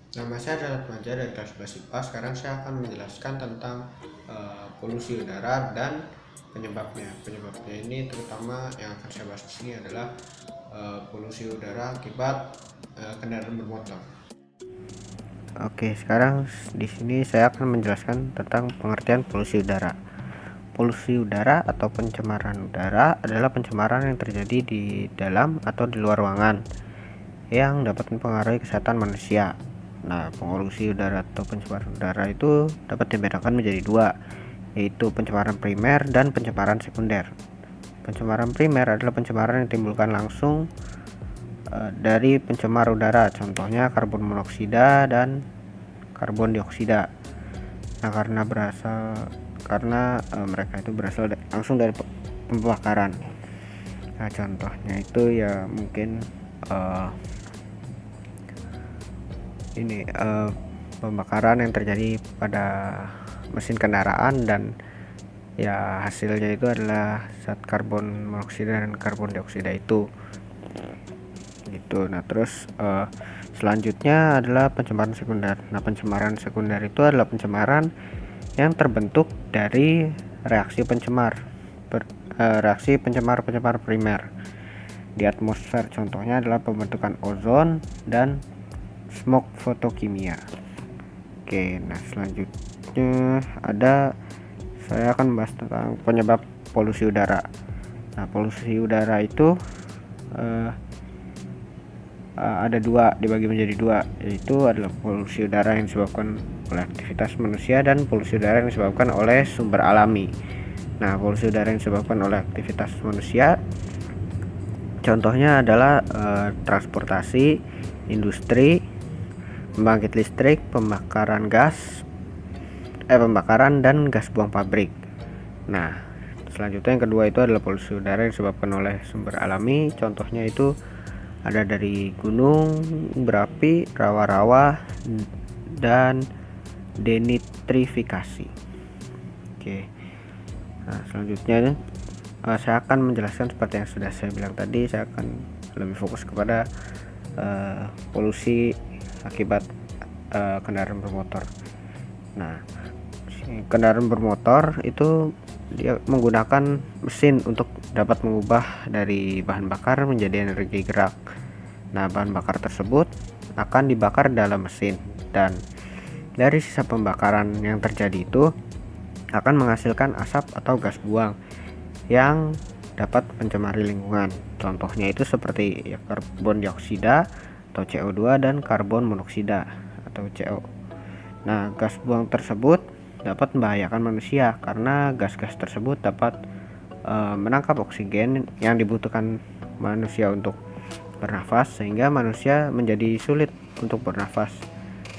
Nama saya adalah Atmaja dari kelas 11 IPA. Sekarang saya akan menjelaskan tentang polusi udara dan penyebabnya. Penyebabnya ini terutama yang akan saya bahas di sini adalah polusi udara akibat kendaraan bermotor. Oke, sekarang di sini saya akan menjelaskan tentang pengertian polusi udara. Polusi udara atau pencemaran udara adalah pencemaran yang terjadi di dalam atau di luar ruangan yang dapat mempengaruhi kesehatan manusia. Nah, polusi udara atau pencemaran udara itu dapat dibedakan menjadi dua, yaitu pencemaran primer dan pencemaran sekunder. Pencemaran primer adalah pencemaran yang ditimbulkan langsung dari pencemar udara, contohnya karbon monoksida dan karbon dioksida. Nah, karena mereka itu berasal langsung dari pembakaran. Nah, contohnya itu ya mungkin ini pembakaran yang terjadi pada mesin kendaraan, dan ya hasilnya itu adalah zat karbon monoksida dan karbon dioksida itu gitu. Nah, terus selanjutnya adalah pencemaran sekunder. Nah, pencemaran sekunder itu adalah pencemaran yang terbentuk dari reaksi pencemar primer di atmosfer. Contohnya adalah pembentukan ozon dan smog fotokimia. Oke, nah selanjutnya saya akan membahas tentang penyebab polusi udara. Nah, polusi udara itu ada dua, dibagi menjadi dua, yaitu adalah polusi udara yang disebabkan oleh aktivitas manusia dan polusi udara yang disebabkan oleh sumber alami. Nah, polusi udara yang disebabkan oleh aktivitas manusia contohnya adalah transportasi, industri, pembangkit listrik, pembakaran dan gas buang pabrik. Nah, selanjutnya yang kedua itu adalah polusi udara yang disebabkan oleh sumber alami, contohnya itu ada dari gunung berapi, rawa-rawa, dan denitrifikasi. Oke. Nah, selanjutnya saya akan menjelaskan seperti yang sudah saya bilang tadi. Saya akan lebih fokus kepada polusi akibat kendaraan bermotor. Nah, kendaraan bermotor itu dia menggunakan mesin untuk dapat mengubah dari bahan bakar menjadi energi gerak. Nah, bahan bakar tersebut akan dibakar dalam mesin, dan dari sisa pembakaran yang terjadi itu akan menghasilkan asap atau gas buang yang dapat mencemari lingkungan. Contohnya itu seperti ya, karbon dioksida atau CO2 dan karbon monoksida atau CO. Nah, gas buang tersebut dapat membahayakan manusia karena gas-gas tersebut dapat menangkap oksigen yang dibutuhkan manusia untuk bernafas, sehingga manusia menjadi sulit untuk bernafas.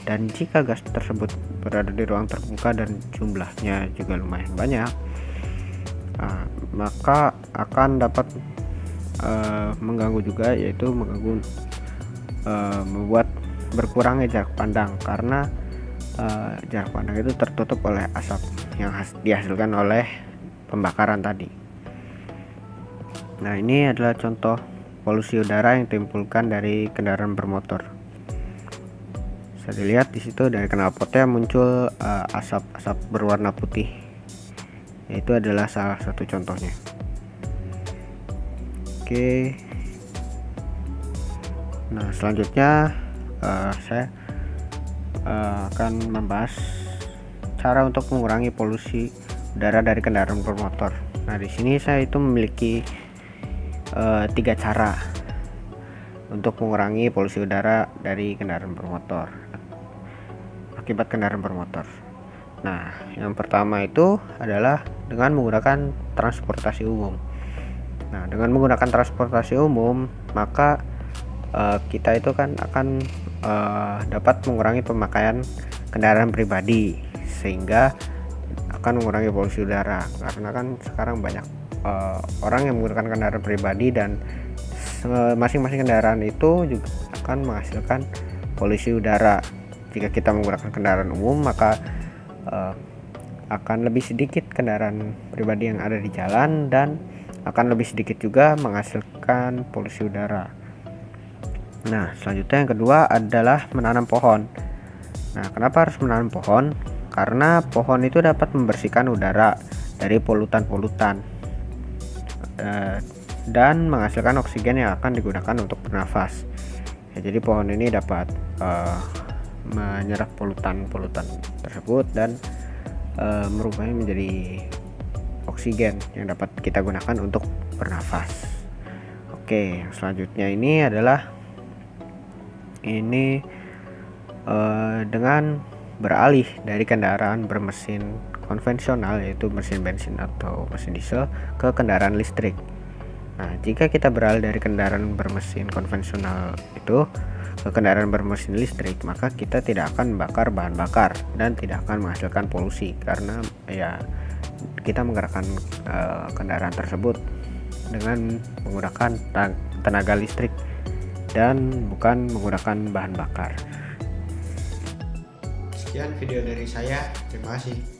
Dan jika gas tersebut berada di ruang terbuka dan jumlahnya juga lumayan banyak, maka akan dapat mengganggu juga, yaitu membuat berkurangnya jarak pandang, karena jarak pandang itu tertutup oleh asap yang dihasilkan oleh pembakaran tadi. Nah, ini adalah contoh polusi udara yang ditimbulkan dari kendaraan bermotor. Bisa dilihat di situ dari knalpotnya muncul asap-asap berwarna putih. Itu adalah salah satu contohnya. Oke. Nah, selanjutnya saya akan membahas cara untuk mengurangi polusi udara dari kendaraan bermotor. Nah, di sini saya itu memiliki 3 cara untuk mengurangi polusi udara dari kendaraan bermotor akibat kendaraan bermotor. Nah, yang pertama itu adalah dengan menggunakan transportasi umum. Nah, dengan menggunakan transportasi umum, maka kita itu kan akan dapat mengurangi pemakaian kendaraan pribadi, sehingga akan mengurangi polusi udara. Karena kan sekarang banyak orang yang menggunakan kendaraan pribadi, dan masing-masing kendaraan itu juga akan menghasilkan polusi udara. Jika kita menggunakan kendaraan umum, maka akan lebih sedikit kendaraan pribadi yang ada di jalan, dan akan lebih sedikit juga menghasilkan polusi udara. Nah, selanjutnya yang kedua adalah menanam pohon. Nah, kenapa harus menanam pohon? Karena pohon itu dapat membersihkan udara dari polutan-polutan dan menghasilkan oksigen yang akan digunakan untuk bernafas. Ya, jadi pohon ini dapat menyerap polutan-polutan tersebut dan merubahnya menjadi oksigen yang dapat kita gunakan untuk bernafas. Oke, yang selanjutnya ini adalah dengan beralih dari kendaraan bermesin konvensional, yaitu mesin bensin atau mesin diesel, ke kendaraan listrik. Nah, jika kita beralih dari kendaraan bermesin konvensional itu ke kendaraan bermesin listrik, maka kita tidak akan membakar bahan bakar dan tidak akan menghasilkan polusi, karena ya kita menggerakkan kendaraan tersebut dengan menggunakan tenaga listrik dan bukan menggunakan bahan bakar. Sekian video dari saya, terima kasih.